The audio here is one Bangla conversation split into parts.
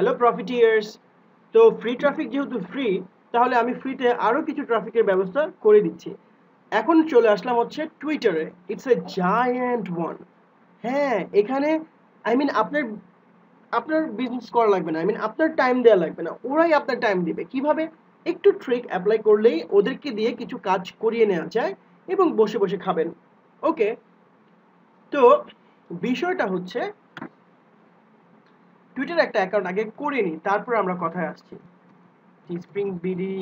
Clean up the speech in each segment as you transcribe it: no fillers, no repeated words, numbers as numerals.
হ্যালো প্রফিটিয়ার্স। তো ফ্রি ট্রাফিক যেহেতু ফ্রি, তাহলে আমি ফ্রিতে আরও কিছু ট্রাফিকের ব্যবস্থা করে দিচ্ছি। এখন চলে আসলাম হচ্ছে টুইটারে। It's a giant one. হ্যাঁ, এখানে আপনার আপনার বিজনেস করা লাগবে না, আপনার টাইম দেওয়া লাগবে না, ওরাই আপনার টাইম দিবে। কিভাবে? একটু ট্রিক অ্যাপ্লাই করলেই ওদেরকে দিয়ে কিছু কাজ করিয়ে নেওয়া যায় এবং বসে বসে খাবেন। ওকে, তো বিষয়টা হচ্ছে টুইটার একটা অ্যাকাউন্ট আগে করে নিই, তারপর আমরা কথায় আসছি। স্প্রিং বিডি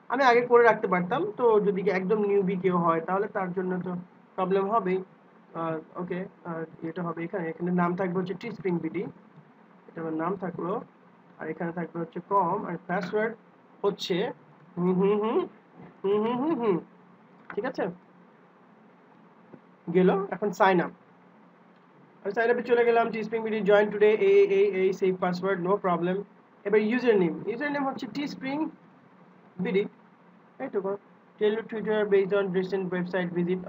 আমি আগে করে রাখতে পারতাম, তো যদি একদম নিউবি কেউ হয় তাহলে তার জন্য তো প্রবলেম হবেই। ওকে, এটা হবে এখানে এখানে নাম থাকবে হচ্ছে টি স্প্রিং বিডি, এটা আমার নাম থাকলো। আর এখানে থাকবে হচ্ছে কম, আর পাসওয়ার্ড হচ্ছে হুম হুম হুম হুম হুম হুম হুম ঠিক আছে, গেল। এখন সাইন আপ। আমি সাইন আপে চলে গেলাম। T spring BD join today, এই সেভ পাসওয়ার্ড, নো প্রবলেম। এবার ইউজার নেম হচ্ছে টি স্প্রিং বিডি, এইটুকু। Tell you Twitter based on recent website visit.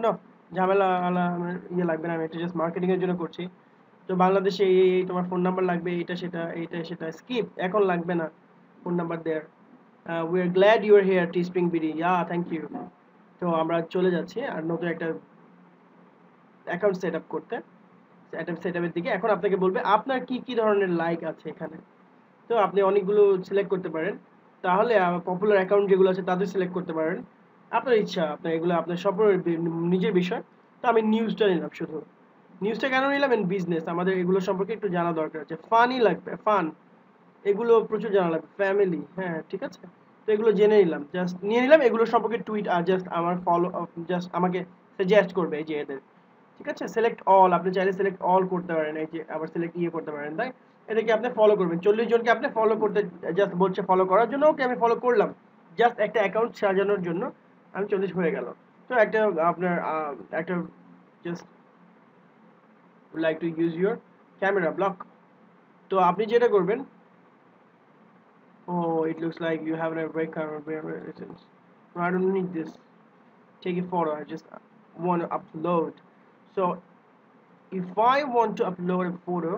No, ঝামেলা আমার ইয়ে লাগবে না, আমি এটা জাস্ট মার্কেটিং এর জন্য করছি। তো বাংলাদেশে এই তোমার ফোন নাম্বার লাগবে, এইটা সেটা স্কিপ, এখন লাগবে না ফোন নাম্বার দেয়ার। We are glad you are here T spring BD, yeah thank you. তো আমরা চলে যাচ্ছি আর নতুন একটা অ্যাকাউন্ট সেট আপ করতে, সেট আপের দিকে। এখন আপনাকে বলবে আপনার কি কি ধরনের লাইক আছে এখানে। তো আপনি অনেকগুলো সিলেক্ট করতে পারেন, তাহলে পপুলার অ্যাকাউন্ট যেগুলো আছে তাদের সিলেক্ট করতে পারেন। আপনার ইচ্ছা, আপনার এগুলো আপনার সব নিজের বিষয়। তো আমি নিউজটা নিলাম শুধু। নিউজটা কেন নিলাম? বিজনেস আমাদের এগুলো সম্পর্কে একটু জানা দরকার আছে, ফানই লাগবে, ফান এগুলো প্রচুর জানা লাগবে, ফ্যামিলি, হ্যাঁ ঠিক আছে। তো এগুলো জেনে নিলাম, জাস্ট নিয়ে নিলাম এগুলো সম্পর্কে টুইট, আর জাস্ট আমার ফলো, জাস্ট আমাকে সাজেস্ট করবে এই যে এদের। ঠিক আছে, সিলেক্ট অল, আপনি চাইলে সিলেক্ট অল করতে পারেন, এই যে আবার সিলেক্ট করতে পারেন, তাই এটাকে আপনি ফলো করবেন। 40 জনকে আপনি ফলো করতে জাস্ট বলছে, ফলো করার জন্য। ওকে, আমি ফলো করলাম, জাস্ট একটা অ্যাকাউন্ট সাজানোর জন্য। আমি 40 হয়ে গেল। তো একটা আপনার একটা just like to use your camera block. তো আপনি যেটা করবেন, oh it looks like you have a break camera. No, I don't need this. Take a photo, I just want to upload. So if I want to upload a photo,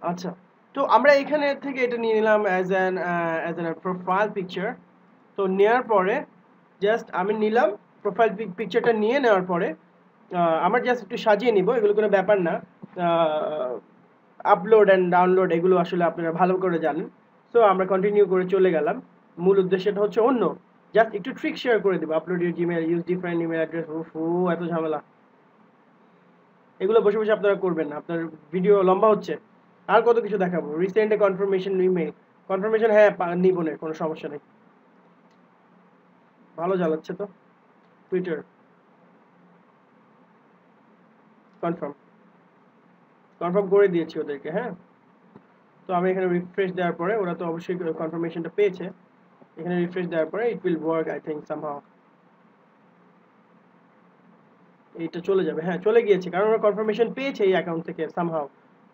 আচ্ছা, তো আমরা এখানে থেকে এটা নিয়ে নিলাম as an profile picture। তো নেওয়ার পরে জাস্ট আমি নিলাম প্রোফাইল পিকচারটা, নিয়ে নেওয়ার পরে আমার জাস্ট একটু সাজিয়ে নিব, এগুলো কোনো ব্যাপার না। আপলোড অ্যান্ড ডাউনলোড এগুলো আসলে আপনারা ভালো করে জানেন। সো আমরা কন্টিনিউ করে চলে গেলাম। মূল উদ্দেশ্যটা হচ্ছে অন্য, জাস্ট একটু ট্রিক শেয়ার করে দেবো। Upload your Gmail, use different email address. এত ঝামেলা, এগুলো বসে বসে আপনারা করবেন না, আপনার ভিডিও লম্বা হচ্ছে। আর কত কিছু দেখাবো, রিসেন্ট কনফার্মেশন ইমেল, কনফার্মেশন হ্যাঁ নিব না, কোনো সমস্যা নেই। ভালো জ্বালাচ্ছে তো টুইটার। কনফার্ম কনফার্ম করে দিয়েছি ওদেরকে, হ্যাঁ। তো আমি এখানে রিফ্রেশ দেওয়ার পরে ওরা তো অবশ্যই কনফার্মেশনটা পেয়েছে। এখানে রিফ্রেশ দেওয়ার পরে it will work, I think somehow এইটা চলে যাবে। হ্যাঁ, চলে গিয়েছে, কারণ ওরা কনফার্মেশন পেয়েছে এই অ্যাকাউন্ট থেকে সামহাউ।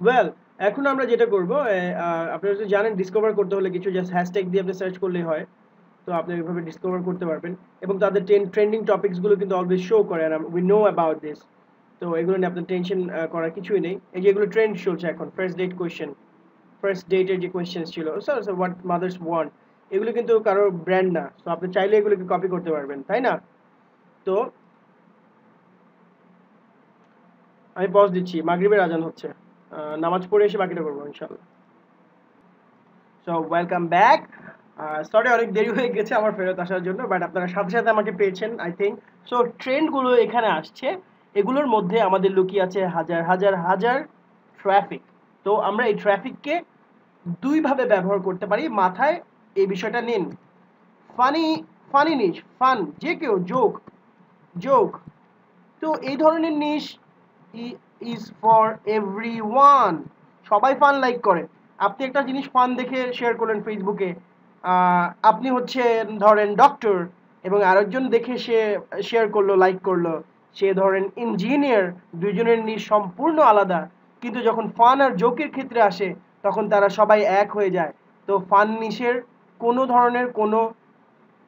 ওয়েল, এখন আমরা যেটা করবো, আপনারা যদি জানেন ডিসকভার করতে হলে কিছু জাস্ট হ্যাশট্যাগ দিয়ে আপনি সার্চ করলেই হয়। তো আপনি এইভাবে ডিসকভার করতে পারবেন, এবং তাদের ট্রেন্ডিং টপিকসগুলো কিন্তু অলওয়েজ শো করে, আর উই নো অ্যাবাউট দিস। তো এগুলো নিয়ে আপনার টেনশন করার কিছুই নেই। এই যে এগুলো ট্রেন্ড চলছে এখন, ফার্স্ট ডেটের যে কোয়েশ্চেন ছিল, স্যার হোয়াট মাদার্স ওয়ান্ট, এগুলো কিন্তু কারোর ব্র্যান্ড না। তো আপনি চাইলে এগুলোকে কপি করতে পারবেন, তাই না? তো আমি পজ দিচ্ছি, মাগরিবের আজান হচ্ছে, নামাজ পড়ে এসে বাকিটা করবো ইনশাল্লাহ। So welcome back. সরি, অনেক দেরি হয়ে গেছে আমার ফেরত আসার জন্য, বাট আপনারা সাথে সাথে আমাকে পেয়েছেন আই থিঙ্ক। সো ট্রেন্ডগুলো এখানে আসছে, এগুলোর মধ্যে আমাদের লুকিয়ে আছে হাজার হাজার হাজার ট্রাফিক। তো আমরা এই ট্রাফিককে দুইভাবে ব্যবহার করতে পারি, মাথায় এই বিষয়টা নিন। ফানি, ফানি নিশ, ফান, যে কেউ জোক, জোক। তো এই ধরনের নিশ ইজ ফর এভরিওয়ান। সবাই ফান লাইক করে। আপনি একটা জিনিস ফান দেখে শেয়ার করলেন ফেসবুকে, আপনি হচ্ছে ধরেন ডক্টর, এবং আরেকজন দেখে সে শেয়ার করলো, লাইক করলো, সে ধরেন ইঞ্জিনিয়ার। দুইজনের নিশ সম্পূর্ণ আলাদা, কিন্তু যখন ফান আর জোকের ক্ষেত্রে আসে তখন তারা সবাই এক হয়ে যায়। তো ফান নিশের কোনো ধরনের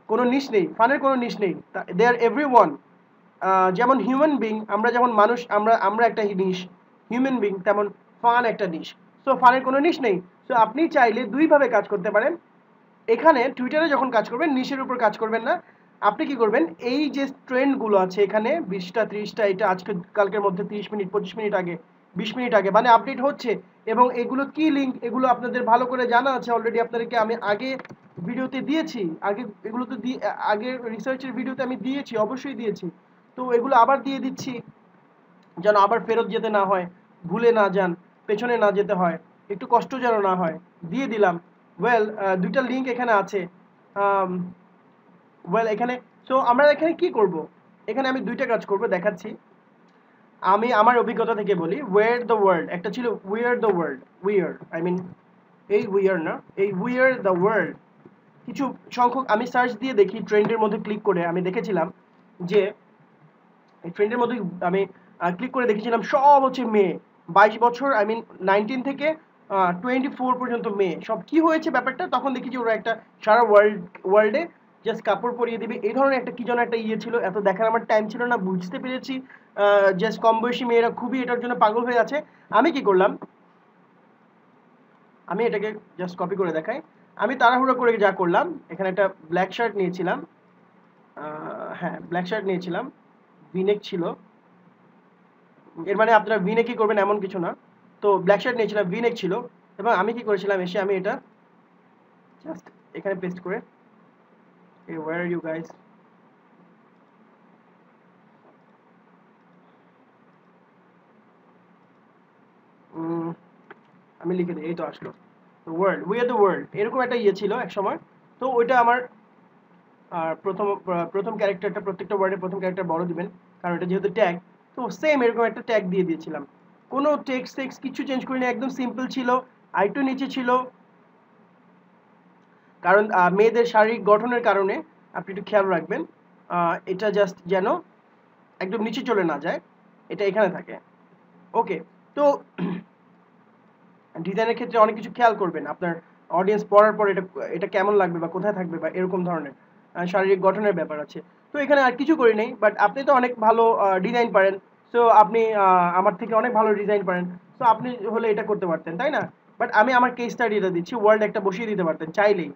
কোনো নিশ নেই, ফানের কোনো নিশ নেই, দে আর এভরিওয়ান। যেমন হিউম্যান বিং, আমরা যেমন মানুষ, আমরা একটা নিশ হিউম্যান বিং, তেমন ফান একটা নিশ। সো ফানের কোনো নিশ নেই। সো আপনি চাইলে দুইভাবে কাজ করতে পারেন। এখানে টুইটারে যখন কাজ করবেন নিশের উপর কাজ করবেন না, আপনি কি করবেন, এই যে ট্রেন্ডগুলো আছে এখানে 20টা 30টা, এটা আজকে কালকের মধ্যে 30 মিনিট 25 মিনিট আগে 20 মিনিট আগে মানে আপডেট হচ্ছে, এবং এগুলো কি লিঙ্ক এগুলো আপনাদের ভালো করে জানা আছে অলরেডি, আপনাদেরকে আমি আগে ভিডিওতে দিয়েছি, আগে এগুলো তো আগে রিসার্চের ভিডিওতে আমি দিয়েছি, অবশ্যই দিয়েছি। তো এগুলো আবার দিয়ে দিচ্ছি যেন আবার ফেরত যেতে না হয়, ভুলে না যান, পেছনে না যেতে হয়, একটু কষ্ট যেন না হয়, দিয়ে দিলাম। ওয়েল, দুইটা লিঙ্ক এখানে আছে। ওয়েল এখানে, সো আমরা এখানে কি করব, এখানে আমি দুইটা কাজ করব দেখাচ্ছি। আমি আমার অভিজ্ঞতা থেকে বলি, ওয়্যার দ্য ওয়ার্ল্ড একটা ছিল, we are the world, we are I mean এই উইয়ার না, এই উইয়ার দ্য ওয়ার্ল্ড কিছু সংখ্যক আমি সার্চ দিয়ে দেখি, ট্রেন্ডের মধ্যে ক্লিক করে আমি দেখেছিলাম যে এই ট্রেন্ডের মধ্যে আমি ক্লিক করে দেখেছিলাম সব হচ্ছে মেয়ে, 22 বছর, আই মিন 19 থেকে 24 পর্যন্ত মেয়ে, সব কি হয়েছে ব্যাপারটা, তখন দেখি যে ওরা একটা সারা ওয়ার্ল্ডে জাস্ট কাপড় পরিয়ে দিবে এই ধরনের একটা কি যেন একটা ইয়ে ছিল, এত দেখার আমার টাইম ছিল না, বুঝতে পেরেছি জাস্ট কম বয়সী মেয়েরা খুবই এটার জন্য পাগল হয়ে আছে। আমি কি করলাম, আমি এটাকে জাস্ট কপি করে দেখাই। আমি তাড়াহুড়ো করে যা করলাম, এখানে একটা ব্ল্যাক শার্ট নিয়েছিলাম, হ্যাঁ ব্ল্যাক শার্ট নিয়েছিলাম, ভিনেক ছিল, এর মানে আপনারা ভিনেক কি করবেন এমন কিছু না। তো ব্ল্যাক শার্ট নিয়েছিলাম, ভিনেক ছিল, এবং আমি কি করেছিলাম, এসে আমি এটা জাস্ট এখানে পেস্ট করে, এই ওয়্যার আর ইউ গাইস, আমি লিখে দিই, এই তো আসলো, world, we are the world, এরকম একটা ইয়ে ছিল এক সময়। তো ওইটা আমার প্রথম প্রথম ক্যারেক্টারটা, প্রত্যেকটা ওয়ার্ডের প্রথম ক্যারেক্টার বড় দিবেন, কারণ এটা যেহেতু ট্যাগ। তো সেম এরকম একটা ট্যাগ দিয়ে দিয়েছিলাম, কোনো টেক্সট টেক্সট কিছু চেঞ্জ করিনি, একদম সিম্পল ছিল। আইটু নিচে ছিল, কারণ মেয়েদের শারীরিক গঠনের কারণে আপনি একটু খেয়াল রাখবেন, এটা জাস্ট যেন একদম নিচে চলে না যায়, এটা এখানে থাকে। ওকে, তো ডিজাইনের ক্ষেত্রে অনেক কিছু খেয়াল করবেন, আপনার অডিয়েন্স পড়ার পর এটা এটা কেমন লাগবে বা কোথায় থাকবে বা এরকম ধরনের শারীরিক গঠনের ব্যাপার আছে। তো এখানে আর কিছু করি নেই, বাট আপনি তো অনেক ভালো ডিজাইন পারেন, সো আপনি আমার থেকে অনেক ভালো ডিজাইন পারেন, সো আপনি হলে এটা করতে পারতেন, তাই না? বাট আমি আমার কেস স্টাডি এটা দিচ্ছি, ওয়ার্ল্ড একটা বসিয়ে দিতে পারতেন, চাইলেই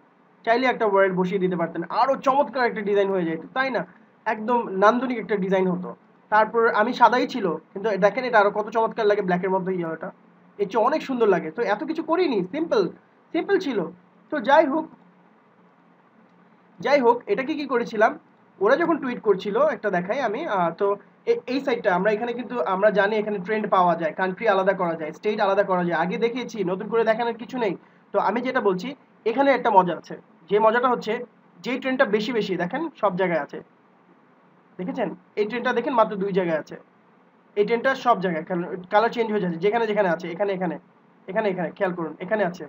চাইলে একটা ওয়ার্ল্ড বসিয়ে দিতে পারতেন, আরো চমৎকার একটা ডিজাইন হয়ে যেত, তাই না? একদম নান্দনিক একটা ডিজাইন হতো। তারপর আমি সাদাই ছিল, কিন্তু দেখেন এটা আরো কত চমৎকার লাগে ব্ল্যাকের মধ্যে, ইয়েটা এর চেয়ে অনেক সুন্দর লাগে। তো এত কিছু করিনি, সিম্পল সিম্পল ছিল। তো যাই হোক এটাকে কি করেছিলাম, ওরা যখন টুইট করছিল একটা দেখাই আমি, তো এই সাইডটা আমরা এখানে কিন্তু আমরা জানি এখানে ট্রেন্ড পাওয়া যায়, কান্ট্রি আলাদা করা যায়, স্টেট আলাদা করা যায়, আগে দেখিয়েছি, নতুন করে দেখানোর কিছু নেই। তো আমি যেটা বলছি, এখানে একটা মজা আছে, যে মজাটা হচ্ছে, যেই ট্রেন্ডটা বেশি বেশি দেখেন সব জায়গায় আছে, দেখেছেন? এই ট্রেন্ডটা দেখেন মাত্র 2 জায়গায় আছে, এই ট্রেনটা সব জায়গায় কালার চেঞ্জ হয়ে যাচ্ছে, যেখানে যেখানে আছে, এখানে এখানে এখানে এখানে খেয়াল করুন, এখানে আছে,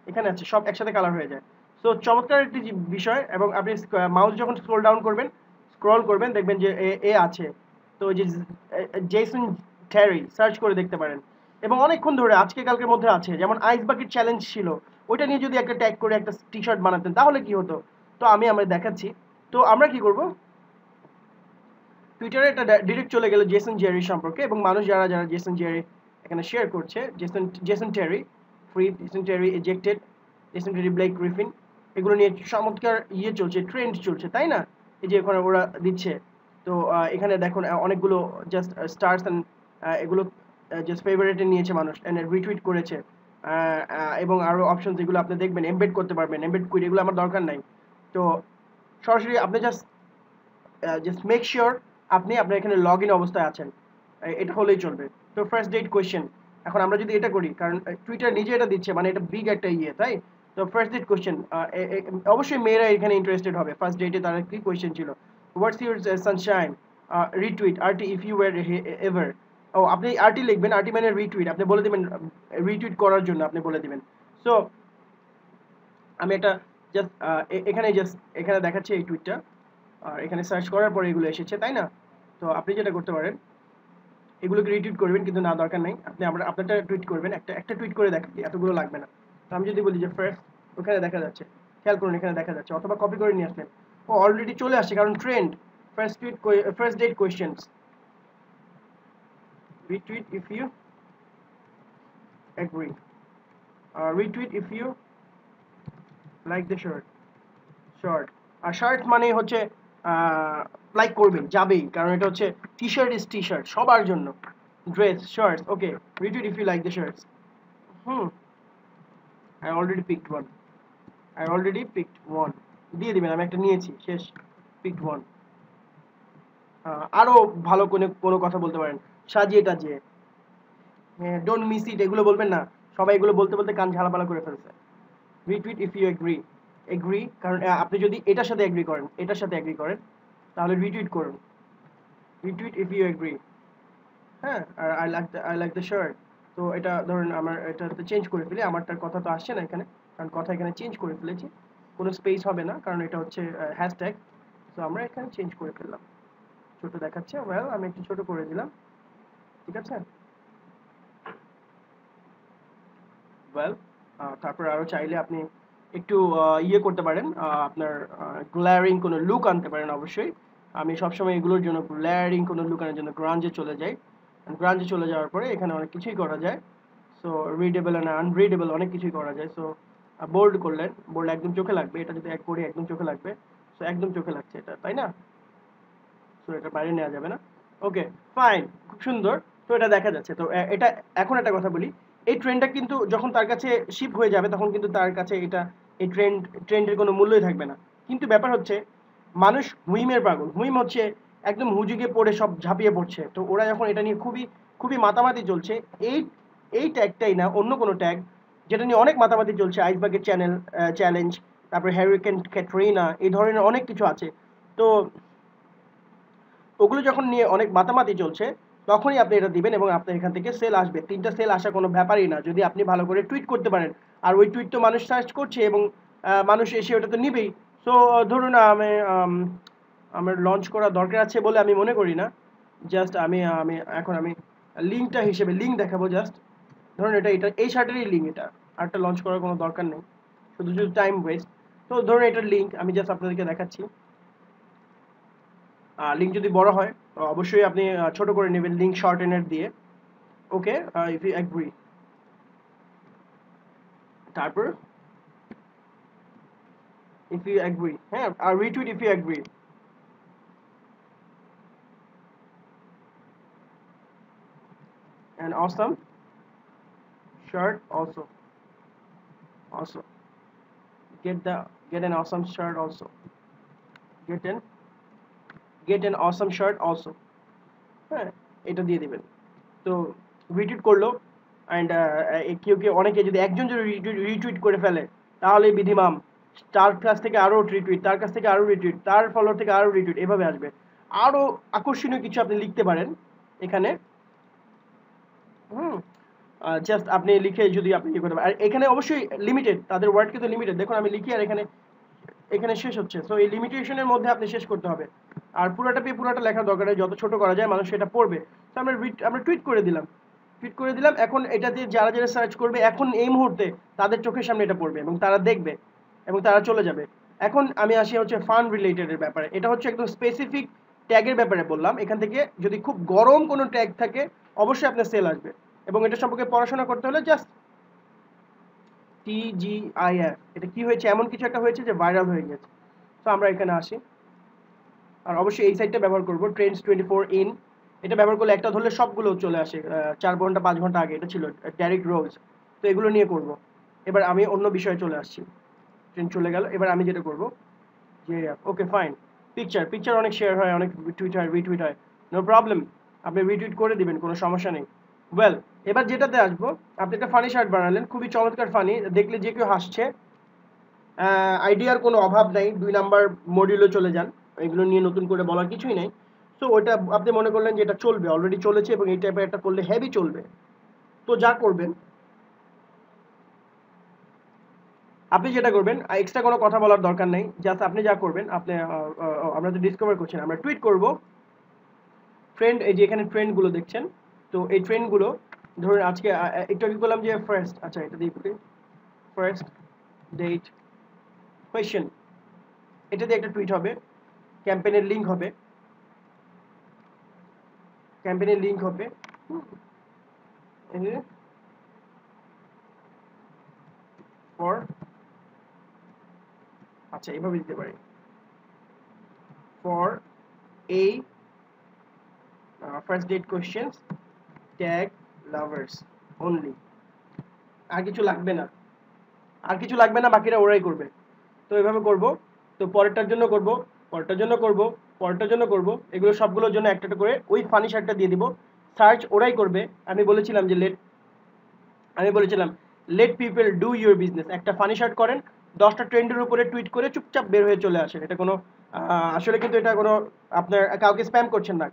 এখানে আছে, সব একসাথে কালার হয়ে যায়। তো চমৎকার একটি বিষয়। এবং আপনি মাউস যখন স্ক্রল ডাউন করবেন, স্ক্রল করবেন, দেখবেন যে এ আছে। তো ওই যে জেসন টেরি সার্চ করে দেখতে পারেন, এবং অনেকক্ষণ ধরে আজকে কালকের মধ্যে আছে, যেমন আইস বাকেট চ্যালেঞ্জ ছিল, ওইটা নিয়ে যদি একটা ট্যাগ করে একটা টি শার্ট বানাতেন তাহলে কি হতো। তো আমরা দেখাচ্ছি। তো আমরা কি করব, টুইটারে এটা ডিরেক্ট চলে গেল জেসন জেরি সম্পর্কে, এবং মানুষ যারা যারা জেসন জেরি এখানে শেয়ার করছে, জেসন টেরি ফ্রি, জেসন টেরি এজেক্টেড, জেসন টেরি ব্লেক গ্রিফিন, এগুলো নিয়ে চমৎকার ইয়ে চলছে, ট্রেন্ড চলছে, তাই না? এই যে ওখানে ওরা দিচ্ছে। তো এখানে দেখুন অনেকগুলো জাস্ট স্টার্স অ্যান্ড এগুলো জাস্ট ফেভারিটে নিয়েছে মানুষ, এন্ড রিটুইট করেছে, এবং আরো অপশন যেগুলো আপনি দেখবেন, এমবেড করতে পারবেন, এমবেড কুইট, এগুলো আমার দরকার নাই। তো সরাসরি আপনি জাস্ট মেক শিওর আপনি আপনার এখানে লগ ইন অবস্থায় আছেন, এটা হলেই চলবে। তো ফার্স্ট ডেট কোয়েশ্চেন, এখন আমরা যদি এটা করি, কারণ টুইটার নিজে এটা দিচ্ছে, মানে এটা বিগ একটা ইয়ে, তাই। তো ফার্স্ট ডেট কোয়েশ্চেন, অবশ্যই মেয়েরা এখানে ইন্টারেস্টেড হবে, ফার্স্ট ডেটে তারা কি কোয়েশ্চেন ছিল, what's your sunshine, retweet RT if you were ever. ও আপনি আরটি লিখবেন, আরটি মানে রিটুইট, আপনি বলে দিবেন রিটুইট করার জন্য আপনি বলে দিবেন। সো আমি একটা জাস্ট এখানে দেখাচ্ছি এই টুইটটা, আর এখানে সার্চ করার পরে এগুলো এসেছে, তাই না? তো আপনি যেটা করতে পারেন, এগুলোকে রিটুইট করবেন, কিন্তু না দরকার নেই, আপনি আপনারটা টুইট করবেন, একটা একটা টুইট করে দেখাচ্ছি, এতগুলো লাগবে না। তো আমি যদি বলি যে ফার্স্ট, ওখানে দেখা যাচ্ছে, খেয়াল করুন এখানে দেখা যাচ্ছে, অথবা কপি করে নিয়ে আসলেন, ও অলরেডি চলে আসছে, কারণ trend first date questions, retweet if you agree, retweet if you like the shirt. Short আর শার্ট মানে হচ্ছে লাইক করবেন যাবেই, কারণ এটা হচ্ছে T shirt is T shirt সবার জন্য, dress shirts okay, retweet if you like the shirts. Hmm, I already picked one, I already picked one, দিয়ে দিবেন, আমি একটা নিয়েছি, শেষ, পিকড ওয়ান। আরো ভালো কোনো কথা বলতে পারেন, সাজিয়ে টাজিয়ে, ডোন্ট মিস ইট এগুলো বলবেন না, সবাই এগুলো বলতে বলতে কান ঝালাপালা করে ফেলছে। Retweet if you agree, agree, কারণ আপনি যদি এটার সাথে এগ্রি করেন, এটার সাথে এগ্রি করেন, তাহলে রিটুইট করুন, রিটুইট ইফ ইউ এগ্রি। হ্যাঁ, আর আই লাইক দ্য শার্ট, তো এটা ধরুন আমার এটাতে চেঞ্জ করে ফেলি, আমারটার কথা তো আসছে না এখানে, কারণ কথা এখানে চেঞ্জ করে ফেলেছি, কোনো স্পেস হবে না কারণ এটা হচ্ছে হ্যাশট্যাগ, তো আমরা এখানে চেঞ্জ করে ফেললাম, ছোট দেখাচ্ছে, ওয়েল আমি একটু ছোট করে দিলাম, ঠিক আছে, ওয়েল। তারপর আরও চাইলে আপনি একটু ইয়ে করতে পারেন, আপনার গ্ল্যারিং কোনো লুক আনতে পারেন অবশ্যই। আমি সবসময় এগুলোর জন্য গ্ল্যারিং কোনো লুক আনার জন্য গ্রাঞ্জে চলে যাই, গ্রাঞ্জে চলে যাওয়ার পরে এখানে অনেক কিছুই করা যায়, সো রিডেবল অ্যান্ড আনরিডেবল অনেক কিছুই করা যায়। সো বোল্ড করলেন, বোল্ড একদম চোখে লাগবে, এটা যদি এক করি একদম চোখে লাগবে, সো একদম চোখে লাগছে এটা, তাই না? সো এটা বাইরে নেওয়া যাবে না, ওকে ফাইন, খুব সুন্দর, তো এটা দেখা যাচ্ছে। তো এটা এখন একটা কথা বলি, এই ট্রেন্ডটা কিন্তু যখন তার কাছে শিপ হয়ে যাবে তখন কিন্তু তার কাছে এটা, এই ট্রেন্ডের কোনো মূল্যই থাকবে না। কিন্তু ব্যাপার হচ্ছে মানুষ হুইমের পাগল, হুইম হচ্ছে একদম হুজুগে পড়ে সব ঝাঁপিয়ে পড়ছে, তো ওরা যখন এটা নিয়ে খুবই খুবই মাতামাতি চলছে, এই এই ট্যাগটাই না অন্য কোনো ট্যাগ যেটা নিয়ে অনেক মাতামাতি চলছে, আইসবার্গের চ্যালেঞ্জ, তারপরে হ্যারিকেন ক্যাটরিনা, এই ধরনের অনেক কিছু আছে, তো ওগুলো যখন নিয়ে অনেক মাতামাতি চলছে তখনই আপনি এটা দিবেন এবং আপনার এখান থেকে সেল আসবে, তিনটা সেল আসা কোনো ব্যাপারই না যদি আপনি ভালো করে টুইট করতে পারেন, আর ওই টুইট তো মানুষ সার্চ করছে এবং মানুষ এসে ওটা তো নিবেই। সো ধরুন আমার লঞ্চ করা দরকার আছে বলে আমি মনে করি না, জাস্ট আমি আমি এখন আমি লিঙ্কটা হিসেবে লিঙ্ক দেখাবো, জাস্ট ধরুন এটা এটা এই শার্টেরই লিঙ্ক, এটা আরটা লঞ্চ করার কোনো দরকার নেই, শুধু শুধু টাইম ওয়েস্ট। তো ধরুন এটার লিঙ্ক আমি জাস্ট আপনাদেরকে দেখাচ্ছি, লিঙ্ক যদি বড় হয় অবশ্যই আপনি ছোট করে নেবেন লিঙ্ক শর্টেনার দিয়ে, ওকে, ইফ ইউ এগ্রি, তারপর ইফ ইউ এগ্রি, হ্যাঁ, আর retweet if you agree, and awesome shirt also get an awesome shirt also, get an awesome shirt also, হ্যাঁ, এটা দিয়ে দিবেন। তো রিটুইট করলো, অ্যান্ড কেউ কেউ অনেকে যদি একজন যদি রিটুইট করে ফেলে তাহলে বিধিমাম, তার কাছ থেকে আরও রিটুইট, তার কাছ থেকে আরও রিটুইট, তার ফলোয়ার থেকে আরও রিটুইট, এভাবে আসবে। আরও আকর্ষণীয় কিছু আপনি লিখতে পারেন এখানে, হুম, জাস্ট আপনি লিখে যদি আপনি ইয়ে করতে পারেন, আর এখানে অবশ্যই লিমিটেড, তাদের ওয়ার্ড কিন্তু লিমিটেড, দেখুন আমি লিখি আর এখানে এখানে শেষ হচ্ছে, সো এই লিমিটেশনের মধ্যে আপনি শেষ করতে হবে, আর পুরোটা পেয়ে পুরোটা লেখার দরকার নেই, যত ছোট করা যায় মানুষ সেটা পড়বে। তো আমরা টুইট করে দিলাম, এখন এটা দিয়ে যারা যারা সার্চ করবে এখন এই মুহূর্তে তাদের চোখের সামনে এটা পড়বে এবং তারা দেখবে এবং তারা চলে যাবে। এখন আমি আসি হচ্ছে ফান রিলেটেডের ব্যাপারে, এটা হচ্ছে একদম স্পেসিফিক ট্যাগের ব্যাপারে বললাম, এখান থেকে যদি খুব গরম কোনো ট্যাগ থাকে অবশ্যই আপনার সেল আসবে, এবং এটা সম্পর্কে পড়াশোনা করতে হলে জাস্ট TGIF, এটা কি হয়েছে, এমন কিছু একটা হয়েছে যে ভাইরাল হয়ে গেছে। তো আমরা এখানে আসি, আর অবশ্যই এই সাইটটা ব্যবহার করবো ট্রেন্ডস 24 ইন, এটা ব্যবহার করলে একটা ধরলে সবগুলো চলে আসে, 4 ঘন্টা 5 ঘন্টা আগে এটা ছিল ডেরিক রোজ, তো এগুলো নিয়ে করব। এবার আমি অন্য বিষয়ে চলে আসছি, ট্রেন্ড চলে গেল, এবার আমি যেটা করব যে ওকে ফাইন, পিকচার অনেক শেয়ার হয়, অনেক টুইট হয়, রিটুইট হয়, নো প্রবলেম, আপনি রিটুইট করে দিবেন, কোনো সমস্যা নেই। ওয়েল, এবার যেটাতে আসবো, আপনি একটা ফানি শার্ট বানালেন, খুবই চমৎকার ফানি, দেখলে যে কেউ হাসছে, আইডিয়ার কোনো অভাব নাই, 2 নাম্বার মডিউলে চলে যান, এগুলো নিয়ে নতুন করে বলার কিছুই নাই। সো ওইটা আপনি মনে করলেন যে এটা চলবে, অলরেডি চলেছে এবং এই টাইপের একটা করলে হেভি চলবে, তো যা করবেন আপনি যেটা করবেন, এক্সট্রা কোনো কথা বলার দরকার নেই, জাস্ট আপনি যা করবেন, আপনি আমরা তো ডিসকভার করছেন, আমরা টুইট করব ট্রেন্ড, এই যে এখানে ট্রেন্ডগুলো দেখছেন, তো এই ট্রেন্ডগুলো ধরুন আজকে একটু আগে বললাম যে ফার্স্ট, আচ্ছা এটা দিয়ে ফার্স্ট ডেট কোয়েশ্চেন, এটা দিয়ে একটা টুইট হবে, ক্যাম্পেইনের লিঙ্ক হবে, ক্যাম্পেইনের লিঙ্ক হবে, এই যে আচ্ছা এভাবে দিতে পারি, ফর এই first date questions tag lovers only, আর কিছু লাগবে না, আর কিছু লাগবে না, বাকিরা ওরাই করবে। তো এভাবে করব, তো পরেরটার জন্য করব, পরেরটার জন্য করব, পরেরটার জন্য করব, এগুলো সবগুলোর জন্য একটা করে ওই ফানি শার্টটা দিয়ে দিব, সার্চ ওরাই করবে। আমি বলেছিলাম late people do your business, একটা ফানি শার্ট করেন, 10টা ট্রেন্ডের উপরে টুইট করে চুপচাপ বের হয়ে চলে আসেন। এটা কোনো আসলে কিন্তু এটা কোনো আপনার কাউকে স্প্যাম করছেন না,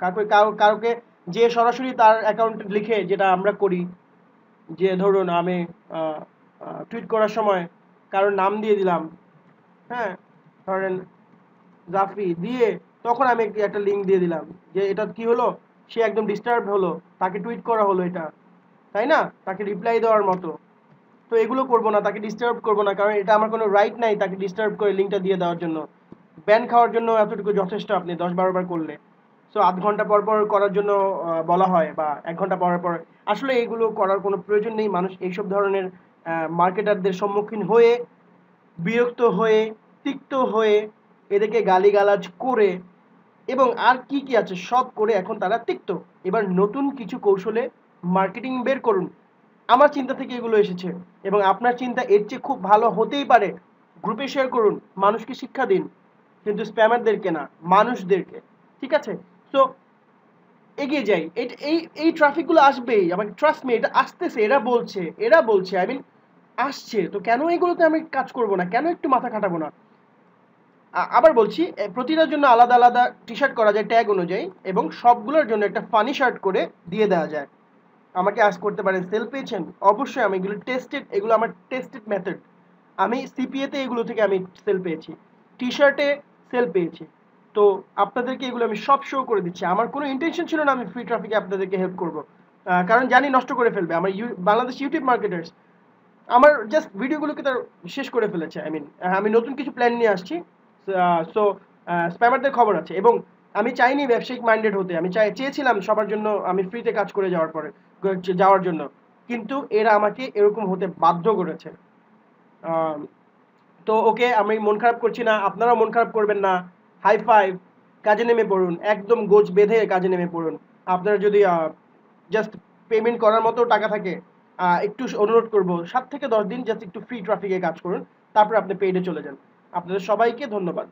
কাউকে যে সরাসরি তার অ্যাকাউন্ট লিখে, যেটা আমরা করি, যে ধরুন আমি টুইট করার সময় কারোর নাম দিয়ে দিলাম, হ্যাঁ ধরেন জাফরি দিয়ে, তখন আমি একটা লিঙ্ক দিয়ে দিলাম যে এটা কি হলো, সে একদম ডিস্টার্ব হলো, তাকে টুইট করা হলো এটা, তাই না, তাকে রিপ্লাই দেওয়ার মতো। তো এগুলো করব না, তাকে ডিস্টার্ব করব না, কারণ এটা আমার কোনো রাইট নাই তাকে ডিস্টার্ব করে লিঙ্কটা দিয়ে দেওয়ার জন্য। ব্যান খাওয়ার জন্য এতটুকু যথেষ্ট, আপনি 10-12 বার করলে। সো আধ ঘন্টা পর পর করার জন্য বলা হয়, বা 1 ঘন্টা পর পর। আসলে এগুলো করার কোনো প্রয়োজন নেই। মানুষ এইসব ধরনের মার্কেটারদের সম্মুখীন হয়ে, বিরক্ত হয়ে, তিক্ত হয়ে, এদেরকে গালিগালাজ করে, এবং আর কি কি আছে সব করে এখন তারা তিক্ত। এবার নতুন কিছু কৌশলে মার্কেটিং বের করুন। আমার চিন্তা থেকে এগুলো এসেছে, এবং আপনার চিন্তা এর চেয়ে খুব ভালো হতেই পারে। গ্রুপে শেয়ার করুন, মানুষকে শিক্ষা দিন, কিন্তু স্প্যামারদেরকে না, মানুষদেরকে। ঠিক আছে? সো এগিয়ে যাই। এই ট্রাফিকগুলো আসবেই, আমাকে ট্রাস্ট মি, এটা আসতেছে, এরা বলছে আই মিন আসছে, তো কেন এগুলোতে আমি কাজ করব না, কেন একটু মাথা খাটাবো না? আবার বলছি, প্রতিটার জন্য আলাদা আলাদা টি শার্ট করা যায় ট্যাগ অনুযায়ী, এবং সবগুলোর জন্য একটা ফানি শার্ট করে দিয়ে দেওয়া যায়। আমাকে আজ করতে পারেন, সেল পেয়েছেন? অবশ্যই, আমি এগুলো টেস্টেড, এগুলো আমার টেস্টেড মেথড। আমি সিপিএতে এগুলো থেকে আমি সেল পেয়েছি, টি শার্টে সেল পেয়েছি। তো আপনাদেরকে এগুলো আমি সব শো করে দিচ্ছি। আমার কোনো ইন্টেনশন ছিল না আমি ফ্রি ট্রাফিকে আপনাদেরকে হেল্প করব, কারণ জানি নষ্ট করে ফেলবে আমার বাংলাদেশ ইউটিউব মার্কেটার্স। আমার জাস্ট ভিডিওগুলোকে তার শেষ করে ফেলেছে। আই মিন আমি নতুন কিছু প্ল্যান নিয়ে আসছি। সো স্প্যামারদের খবর আছে, এবং আমি চাইনি ব্যবসায়িক মাইন্ডেড হতে, আমি চেয়েছিলাম সবার জন্য আমি ফ্রিতে কাজ করে যাওয়ার জন্য, কিন্তু এরা আমাকে এরকম হতে বাধ্য করেছে। তো ওকে, আমি মন খারাপ করছি না, আপনারাও মন খারাপ করবেন না। হাই ফাইভ, কাজে নেমে পড়ুন, একদম গোছ বেঁধে কাজে নেমে পড়ুন। আপনারা যদি জাস্ট পেমেন্ট করার মতো টাকা থাকে, একটু অনুরোধ করব 7 থেকে 10 দিন জাস্ট একটু ফ্রি ট্রাফিকে কাজ করুন, তারপর আপনি পেইডে চলে যান। আপনাদের সবাইকে ধন্যবাদ।